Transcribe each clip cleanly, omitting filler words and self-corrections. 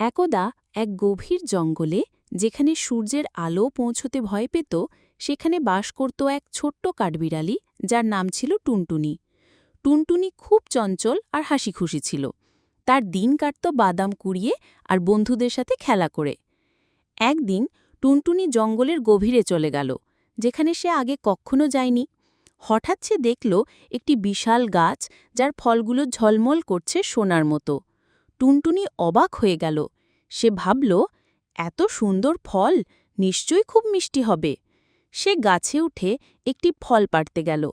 একদা এক গভীর জঙ্গলে, যেখানে সূর্যের আলো পৌঁছতে ভয় পেত, সেখানে বাস করত এক ছোট্ট কাঠবিড়ালি, যার নাম ছিল টুনটুনি। টুনটুনি খুব চঞ্চল আর হাসিখুশি ছিল। তার দিন কাটত বাদাম কুড়িয়ে আর বন্ধুদের সাথে খেলা করে। একদিন টুনটুনি জঙ্গলের গভীরে চলে গেল, যেখানে সে আগে কখনো যায়নি। হঠাৎ সে দেখল একটি বিশাল গাছ, যার ফলগুলো ঝলমল করছে সোনার মতো। টুনটুনি অবাক হয়ে গেল। সে ভাবল, এত সুন্দর ফল, নিশ্চয়ই খুব মিষ্টি হবে। সে গাছে উঠে একটি ফল পাড়তে গেল,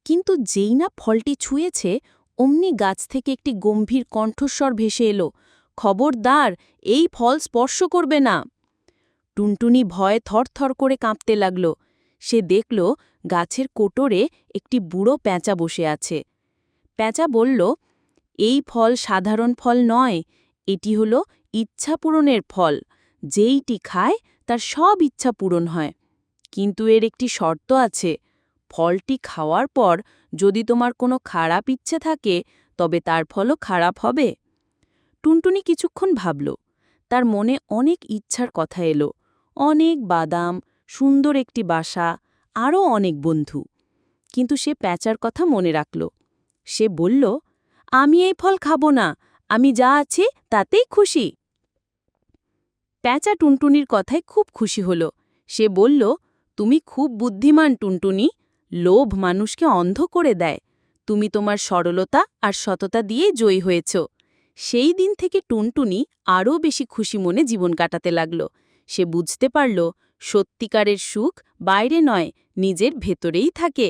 কিন্তু যেই না ফলটি ছুঁয়েছে, অমনি গাছ থেকে একটি গম্ভীর কণ্ঠস্বর ভেসে এলো, খবরদার, এই ফল স্পর্শ করবে না। টুনটুনি ভয়ে থরথর করে কাঁপতে লাগল। সে দেখল গাছের কোটরে একটি বুড়ো পেঁচা বসে আছে। পেঁচা বলল, এই ফল সাধারণ ফল নয়, এটি হল ইচ্ছা পূরণের ফল। যেইটি খায় তার সব ইচ্ছা পূরণ হয়। কিন্তু এর একটি শর্ত আছে, ফলটি খাওয়ার পর যদি তোমার কোনো খারাপ ইচ্ছে থাকে, তবে তার ফলও খারাপ হবে। টুনটুনি কিছুক্ষণ ভাবল। তার মনে অনেক ইচ্ছার কথা এলো, অনেক বাদাম, সুন্দর একটি বাসা, আরও অনেক বন্ধু। কিন্তু সে পেঁচার কথা মনে রাখল। সে বলল, আমি এই ফল খাব না, আমি যা আছি তাতেই খুশি। পেঁচা টুনটুনির কথায় খুব খুশি হল। সে বলল, তুমি খুব বুদ্ধিমান টুনটুনি। লোভ মানুষকে অন্ধ করে দেয়। তুমি তোমার সরলতা আর সততা দিয়ে জয়ী হয়েছ। সেই দিন থেকে টুনটুনি আরও বেশি খুশি মনে জীবন কাটাতে লাগল। সে বুঝতে পারল, সত্যিকারের সুখ বাইরে নয়, নিজের ভেতরেই থাকে।